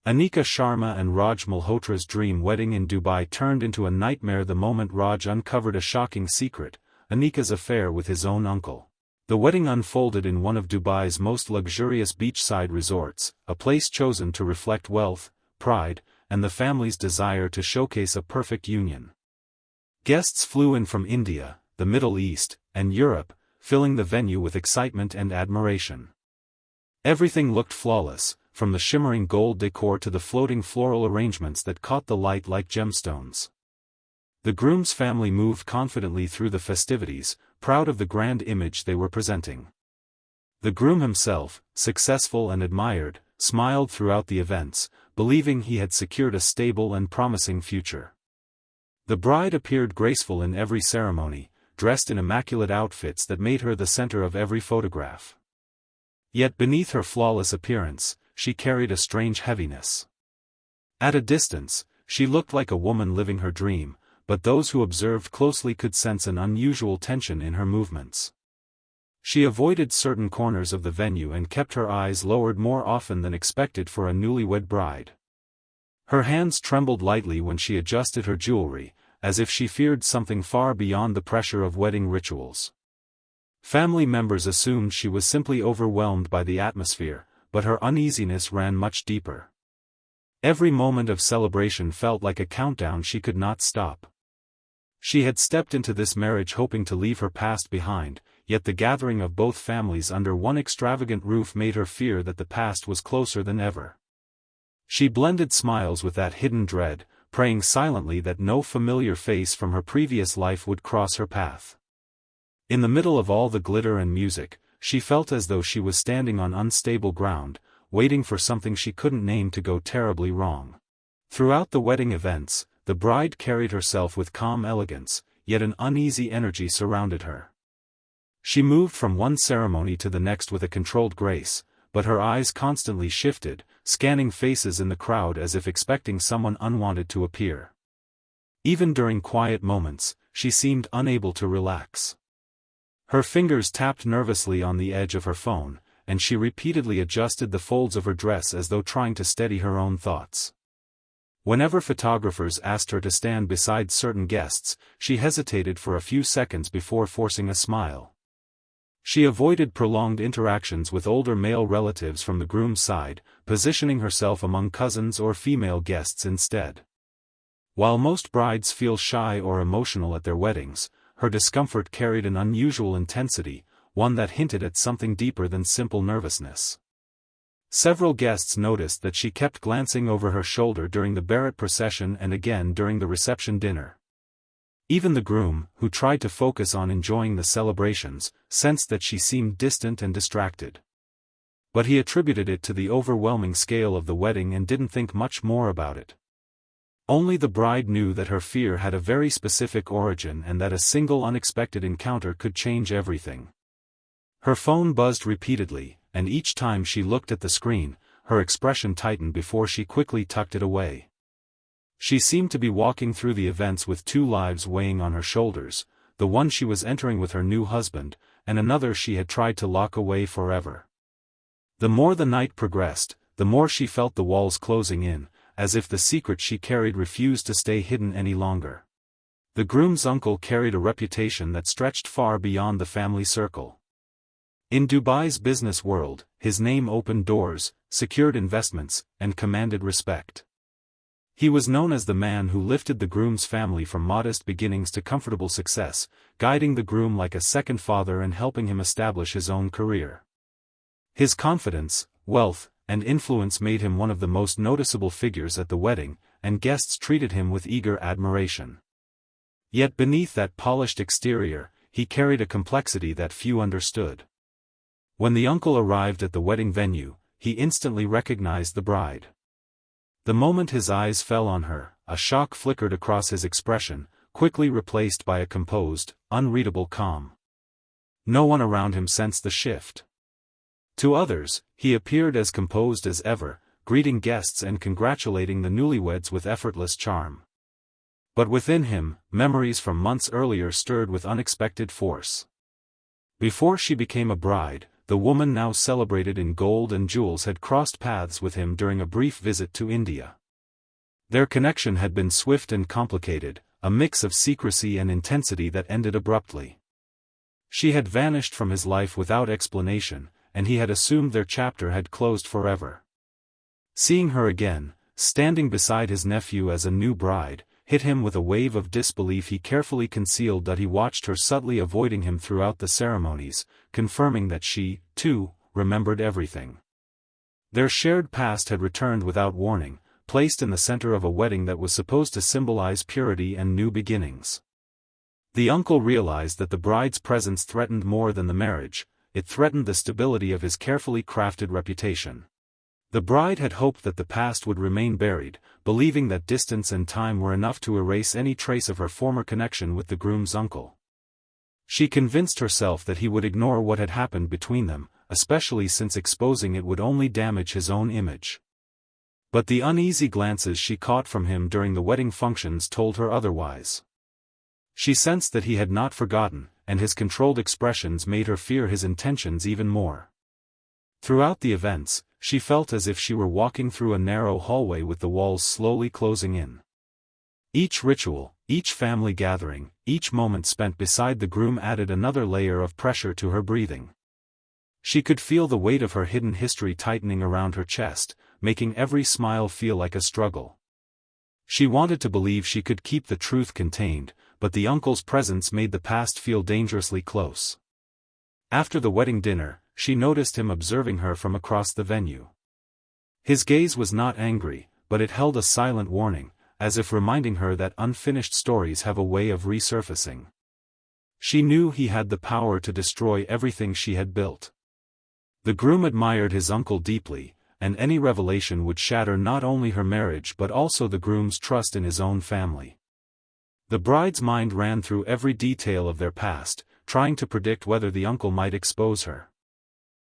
Anika Sharma and Raj Malhotra's dream wedding in Dubai turned into a nightmare the moment Raj uncovered a shocking secret: Anika's affair with his own uncle. The wedding unfolded in one of Dubai's most luxurious beachside resorts, a place chosen to reflect wealth, pride, and the family's desire to showcase a perfect union. Guests flew in from India, the Middle East, and Europe, filling the venue with excitement and admiration. Everything looked flawless, from the shimmering gold decor to the floating floral arrangements that caught the light like gemstones. The groom's family moved confidently through the festivities, proud of the grand image they were presenting. The groom himself, successful and admired, smiled throughout the events, believing he had secured a stable and promising future. The bride appeared graceful in every ceremony, dressed in immaculate outfits that made her the center of every photograph. Yet beneath her flawless appearance, she carried a strange heaviness. At a distance, she looked like a woman living her dream, but those who observed closely could sense an unusual tension in her movements. She avoided certain corners of the venue and kept her eyes lowered more often than expected for a newlywed bride. Her hands trembled lightly when she adjusted her jewelry, as if she feared something far beyond the pressure of wedding rituals. Family members assumed she was simply overwhelmed by the atmosphere, but her uneasiness ran much deeper. Every moment of celebration felt like a countdown she could not stop. She had stepped into this marriage hoping to leave her past behind, yet the gathering of both families under one extravagant roof made her fear that the past was closer than ever. She blended smiles with that hidden dread, praying silently that no familiar face from her previous life would cross her path. In the middle of all the glitter and music, she felt as though she was standing on unstable ground, waiting for something she couldn't name to go terribly wrong. Throughout the wedding events, the bride carried herself with calm elegance, yet an uneasy energy surrounded her. She moved from one ceremony to the next with a controlled grace, but her eyes constantly shifted, scanning faces in the crowd as if expecting someone unwanted to appear. Even during quiet moments, she seemed unable to relax. Her fingers tapped nervously on the edge of her phone, and she repeatedly adjusted the folds of her dress as though trying to steady her own thoughts. Whenever photographers asked her to stand beside certain guests, she hesitated for a few seconds before forcing a smile. She avoided prolonged interactions with older male relatives from the groom's side, positioning herself among cousins or female guests instead. While most brides feel shy or emotional at their weddings, her discomfort carried an unusual intensity, one that hinted at something deeper than simple nervousness. Several guests noticed that she kept glancing over her shoulder during the Bharat procession and again during the reception dinner. Even the groom, who tried to focus on enjoying the celebrations, sensed that she seemed distant and distracted. But he attributed it to the overwhelming scale of the wedding and didn't think much more about it. Only the bride knew that her fear had a very specific origin and that a single unexpected encounter could change everything. Her phone buzzed repeatedly, and each time she looked at the screen, her expression tightened before she quickly tucked it away. She seemed to be walking through the events with two lives weighing on her shoulders, the one she was entering with her new husband, and another she had tried to lock away forever. The more the night progressed, the more she felt the walls closing in, as if the secret she carried refused to stay hidden any longer. The groom's uncle carried a reputation that stretched far beyond the family circle. In Dubai's business world, his name opened doors, secured investments, and commanded respect. He was known as the man who lifted the groom's family from modest beginnings to comfortable success, guiding the groom like a second father and helping him establish his own career. His confidence, wealth, and influence made him one of the most noticeable figures at the wedding, and guests treated him with eager admiration. Yet beneath that polished exterior, he carried a complexity that few understood. When the uncle arrived at the wedding venue, he instantly recognized the bride. The moment his eyes fell on her, a shock flickered across his expression, quickly replaced by a composed, unreadable calm. No one around him sensed the shift. To others, he appeared as composed as ever, greeting guests and congratulating the newlyweds with effortless charm. But within him, memories from months earlier stirred with unexpected force. Before she became a bride, the woman now celebrated in gold and jewels had crossed paths with him during a brief visit to India. Their connection had been swift and complicated, a mix of secrecy and intensity that ended abruptly. She had vanished from his life without explanation, and he had assumed their chapter had closed forever. Seeing her again, standing beside his nephew as a new bride, hit him with a wave of disbelief. He carefully concealed that he watched her subtly avoiding him throughout the ceremonies, confirming that she, too, remembered everything. Their shared past had returned without warning, placed in the center of a wedding that was supposed to symbolize purity and new beginnings. The uncle realized that the bride's presence threatened more than the marriage, it threatened the stability of his carefully crafted reputation. The bride had hoped that the past would remain buried, believing that distance and time were enough to erase any trace of her former connection with the groom's uncle. She convinced herself that he would ignore what had happened between them, especially since exposing it would only damage his own image. But the uneasy glances she caught from him during the wedding functions told her otherwise. She sensed that he had not forgotten, and his controlled expressions made her fear his intentions even more. Throughout the events, she felt as if she were walking through a narrow hallway with the walls slowly closing in. Each ritual, each family gathering, each moment spent beside the groom added another layer of pressure to her breathing. She could feel the weight of her hidden history tightening around her chest, making every smile feel like a struggle. She wanted to believe she could keep the truth contained, but the uncle's presence made the past feel dangerously close. After the wedding dinner, she noticed him observing her from across the venue. His gaze was not angry, but it held a silent warning, as if reminding her that unfinished stories have a way of resurfacing. She knew he had the power to destroy everything she had built. The groom admired his uncle deeply, and any revelation would shatter not only her marriage but also the groom's trust in his own family. The bride's mind ran through every detail of their past, trying to predict whether the uncle might expose her.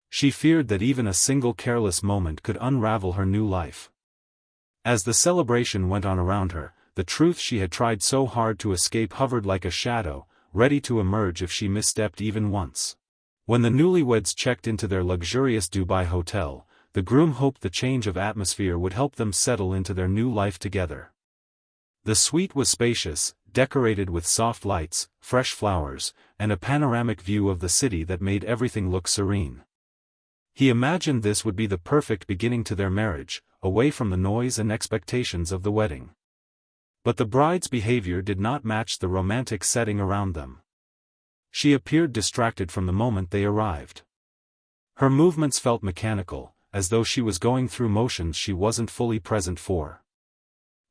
She feared that even a single careless moment could unravel her new life. As the celebration went on around her, the truth she had tried so hard to escape hovered like a shadow, ready to emerge if she misstepped even once. When the newlyweds checked into their luxurious Dubai hotel, the groom hoped the change of atmosphere would help them settle into their new life together. The suite was spacious, decorated with soft lights, fresh flowers, and a panoramic view of the city that made everything look serene. He imagined this would be the perfect beginning to their marriage, away from the noise and expectations of the wedding. But the bride's behavior did not match the romantic setting around them. She appeared distracted from the moment they arrived. Her movements felt mechanical, as though she was going through motions she wasn't fully present for.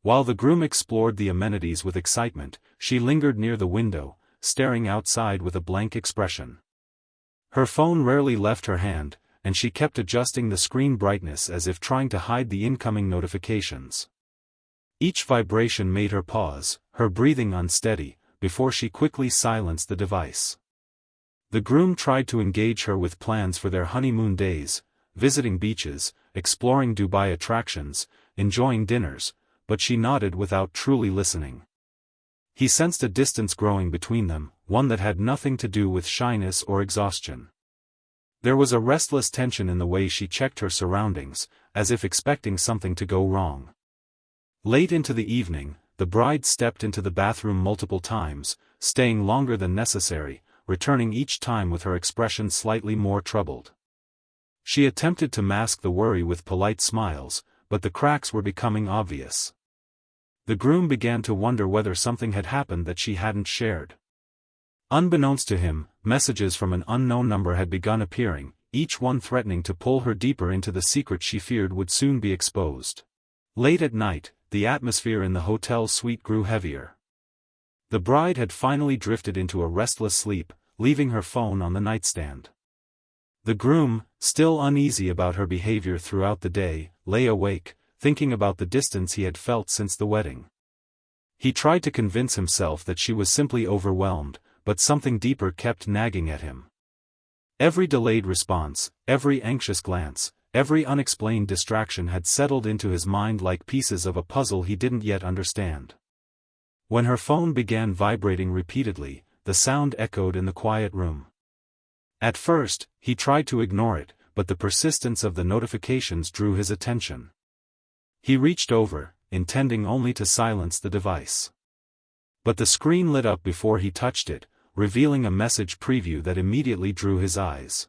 While the groom explored the amenities with excitement, she lingered near the window, staring outside with a blank expression. Her phone rarely left her hand, and she kept adjusting the screen brightness as if trying to hide the incoming notifications. Each vibration made her pause, her breathing unsteady, before she quickly silenced the device. The groom tried to engage her with plans for their honeymoon days, visiting beaches, exploring Dubai attractions, enjoying dinners, but she nodded without truly listening. He sensed a distance growing between them, one that had nothing to do with shyness or exhaustion. There was a restless tension in the way she checked her surroundings, as if expecting something to go wrong. Late into the evening, the bride stepped into the bathroom multiple times, staying longer than necessary, returning each time with her expression slightly more troubled. She attempted to mask the worry with polite smiles, but the cracks were becoming obvious. The groom began to wonder whether something had happened that she hadn't shared. Unbeknownst to him, messages from an unknown number had begun appearing, each one threatening to pull her deeper into the secret she feared would soon be exposed. Late at night, the atmosphere in the hotel suite grew heavier. The bride had finally drifted into a restless sleep, leaving her phone on the nightstand. The groom, still uneasy about her behavior throughout the day, lay awake, thinking about the distance he had felt since the wedding. He tried to convince himself that she was simply overwhelmed, but something deeper kept nagging at him. Every delayed response, every anxious glance, every unexplained distraction had settled into his mind like pieces of a puzzle he didn't yet understand. When her phone began vibrating repeatedly, the sound echoed in the quiet room. At first, he tried to ignore it, but the persistence of the notifications drew his attention. He reached over, intending only to silence the device. But the screen lit up before he touched it, revealing a message preview that immediately drew his eyes.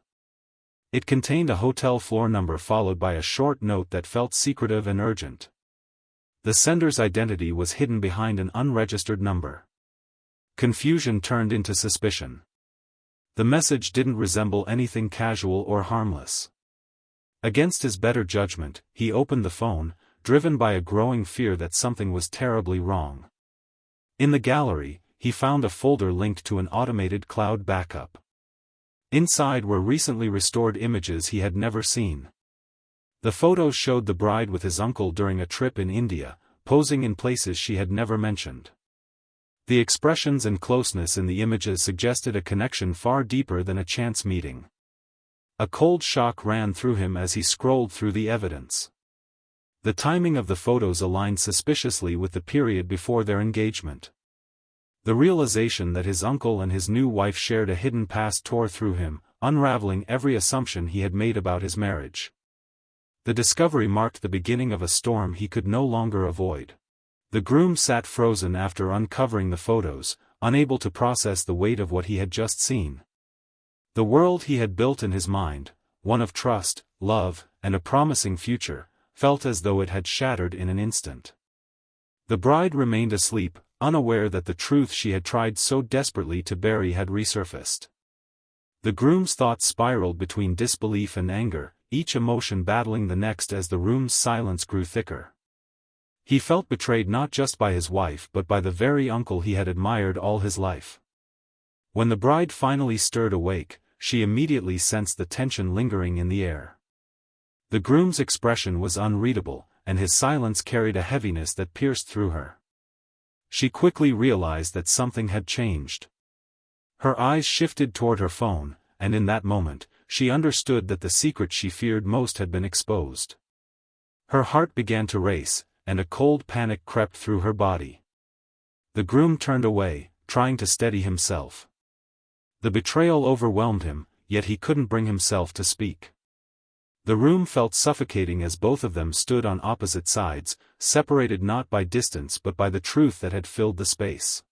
It contained a hotel floor number followed by a short note that felt secretive and urgent. The sender's identity was hidden behind an unregistered number. Confusion turned into suspicion. The message didn't resemble anything casual or harmless. Against his better judgment, he opened the phone, driven by a growing fear that something was terribly wrong. In the gallery, he found a folder linked to an automated cloud backup. Inside were recently restored images he had never seen. The photos showed the bride with his uncle during a trip in India, posing in places she had never mentioned. The expressions and closeness in the images suggested a connection far deeper than a chance meeting. A cold shock ran through him as he scrolled through the evidence. The timing of the photos aligned suspiciously with the period before their engagement. The realization that his uncle and his new wife shared a hidden past tore through him, unraveling every assumption he had made about his marriage. The discovery marked the beginning of a storm he could no longer avoid. The groom sat frozen after uncovering the photos, unable to process the weight of what he had just seen. The world he had built in his mind, one of trust, love, and a promising future, felt as though it had shattered in an instant. The bride remained asleep, unaware that the truth she had tried so desperately to bury had resurfaced. The groom's thoughts spiraled between disbelief and anger, each emotion battling the next as the room's silence grew thicker. He felt betrayed not just by his wife but by the very uncle he had admired all his life. When the bride finally stirred awake, she immediately sensed the tension lingering in the air. The groom's expression was unreadable, and his silence carried a heaviness that pierced through her. She quickly realized that something had changed. Her eyes shifted toward her phone, and in that moment, she understood that the secret she feared most had been exposed. Her heart began to race, and a cold panic crept through her body. The groom turned away, trying to steady himself. The betrayal overwhelmed him, yet he couldn't bring himself to speak. The room felt suffocating as both of them stood on opposite sides, separated not by distance but by the truth that had filled the space.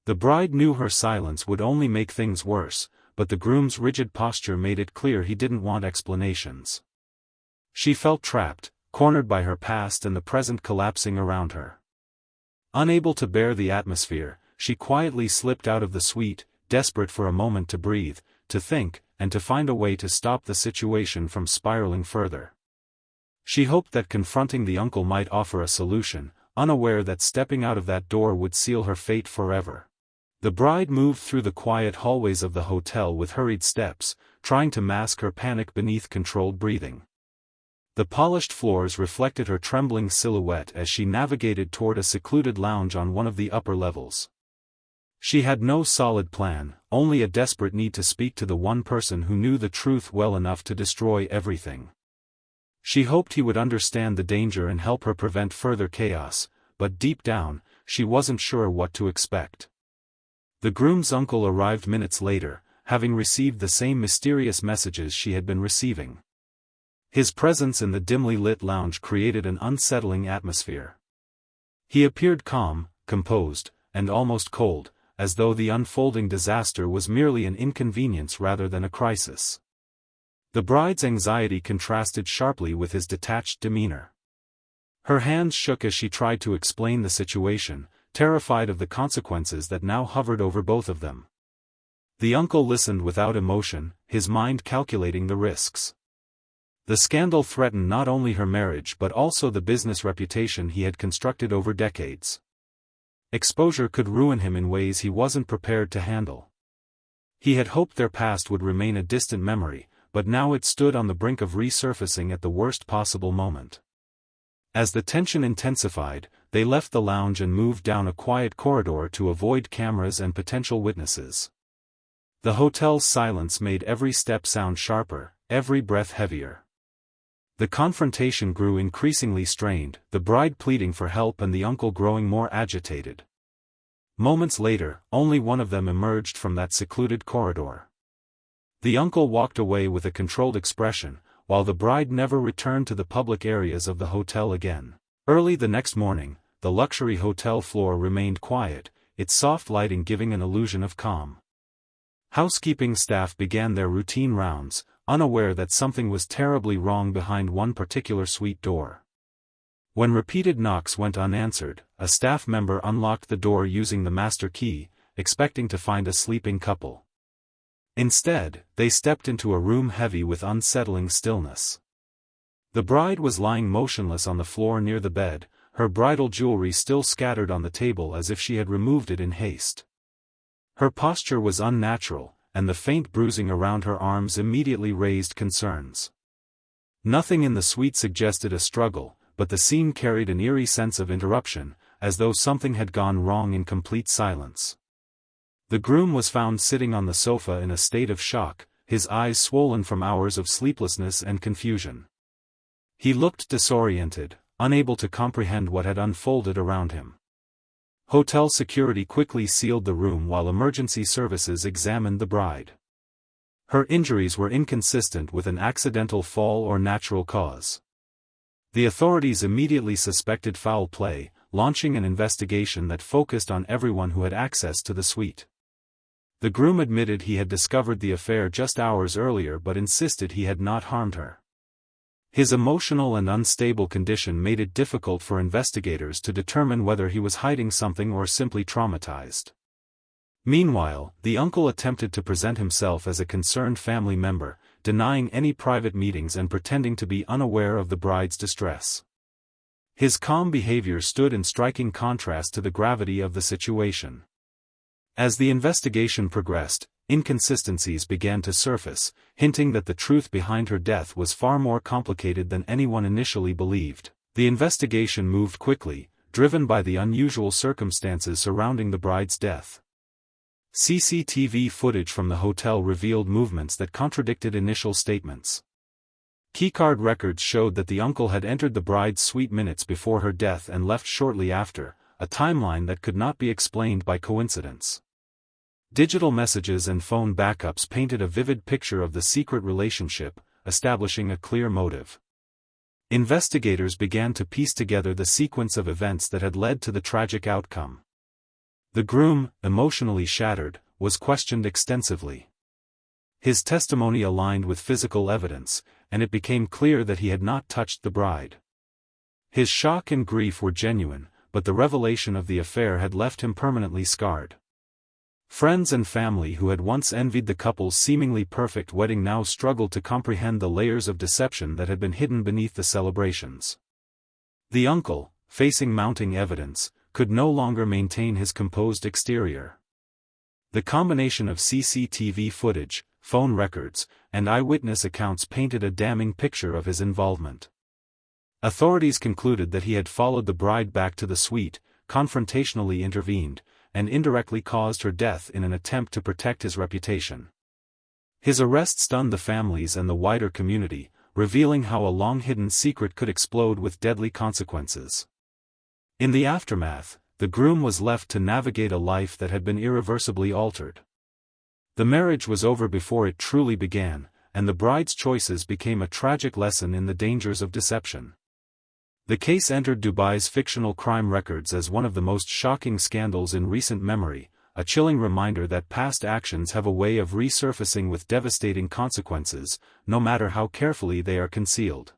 The bride knew her silence would only make things worse, but the groom's rigid posture made it clear he didn't want explanations. She felt trapped, cornered by her past and the present collapsing around her. Unable to bear the atmosphere, she quietly slipped out of the suite, desperate for a moment to breathe, to think, and to find a way to stop the situation from spiraling further. She hoped that confronting the uncle might offer a solution, unaware that stepping out of that door would seal her fate forever. The bride moved through the quiet hallways of the hotel with hurried steps, trying to mask her panic beneath controlled breathing. The polished floors reflected her trembling silhouette as she navigated toward a secluded lounge on one of the upper levels. She had no solid plan, only a desperate need to speak to the one person who knew the truth well enough to destroy everything. She hoped he would understand the danger and help her prevent further chaos, but deep down, she wasn't sure what to expect. The groom's uncle arrived minutes later, having received the same mysterious messages she had been receiving. His presence in the dimly lit lounge created an unsettling atmosphere. He appeared calm, composed, and almost cold, as though the unfolding disaster was merely an inconvenience rather than a crisis. The bride's anxiety contrasted sharply with his detached demeanor. Her hands shook as she tried to explain the situation, terrified of the consequences that now hovered over both of them. The uncle listened without emotion, his mind calculating the risks. The scandal threatened not only her marriage but also the business reputation he had constructed over decades. Exposure could ruin him in ways he wasn't prepared to handle. He had hoped their past would remain a distant memory, but now it stood on the brink of resurfacing at the worst possible moment. As the tension intensified, they left the lounge and moved down a quiet corridor to avoid cameras and potential witnesses. The hotel's silence made every step sound sharper, every breath heavier. The confrontation grew increasingly strained, the bride pleading for help and the uncle growing more agitated. Moments later, only one of them emerged from that secluded corridor. The uncle walked away with a controlled expression, while the bride never returned to the public areas of the hotel again. Early the next morning, the luxury hotel floor remained quiet, its soft lighting giving an illusion of calm. Housekeeping staff began their routine rounds, unaware that something was terribly wrong behind one particular suite door. When repeated knocks went unanswered, a staff member unlocked the door using the master key, expecting to find a sleeping couple. Instead, they stepped into a room heavy with unsettling stillness. The bride was lying motionless on the floor near the bed, her bridal jewelry still scattered on the table as if she had removed it in haste. Her posture was unnatural, and the faint bruising around her arms immediately raised concerns. Nothing in the suite suggested a struggle, but the scene carried an eerie sense of interruption, as though something had gone wrong in complete silence. The groom was found sitting on the sofa in a state of shock, his eyes swollen from hours of sleeplessness and confusion. He looked disoriented, unable to comprehend what had unfolded around him. Hotel security quickly sealed the room while emergency services examined the bride. Her injuries were inconsistent with an accidental fall or natural cause. The authorities immediately suspected foul play, launching an investigation that focused on everyone who had access to the suite. The groom admitted he had discovered the affair just hours earlier but insisted he had not harmed her. His emotional and unstable condition made it difficult for investigators to determine whether he was hiding something or simply traumatized. Meanwhile, the uncle attempted to present himself as a concerned family member, denying any private meetings and pretending to be unaware of the bride's distress. His calm behavior stood in striking contrast to the gravity of the situation. As the investigation progressed, inconsistencies began to surface, hinting that the truth behind her death was far more complicated than anyone initially believed. The investigation moved quickly, driven by the unusual circumstances surrounding the bride's death. CCTV footage from the hotel revealed movements that contradicted initial statements. Keycard records showed that the uncle had entered the bride's suite minutes before her death and left shortly after, a timeline that could not be explained by coincidence. Digital messages and phone backups painted a vivid picture of the secret relationship, establishing a clear motive. Investigators began to piece together the sequence of events that had led to the tragic outcome. The groom, emotionally shattered, was questioned extensively. His testimony aligned with physical evidence, and it became clear that he had not touched the bride. His shock and grief were genuine, but the revelation of the affair had left him permanently scarred. Friends and family who had once envied the couple's seemingly perfect wedding now struggled to comprehend the layers of deception that had been hidden beneath the celebrations. The uncle, facing mounting evidence, could no longer maintain his composed exterior. The combination of CCTV footage, phone records, and eyewitness accounts painted a damning picture of his involvement. Authorities concluded that he had followed the bride back to the suite, confrontationally intervened, and indirectly caused her death in an attempt to protect his reputation. His arrest stunned the families and the wider community, revealing how a long-hidden secret could explode with deadly consequences. In the aftermath, the groom was left to navigate a life that had been irreversibly altered. The marriage was over before it truly began, and the bride's choices became a tragic lesson in the dangers of deception. The case entered Dubai's fictional crime records as one of the most shocking scandals in recent memory, a chilling reminder that past actions have a way of resurfacing with devastating consequences, no matter how carefully they are concealed.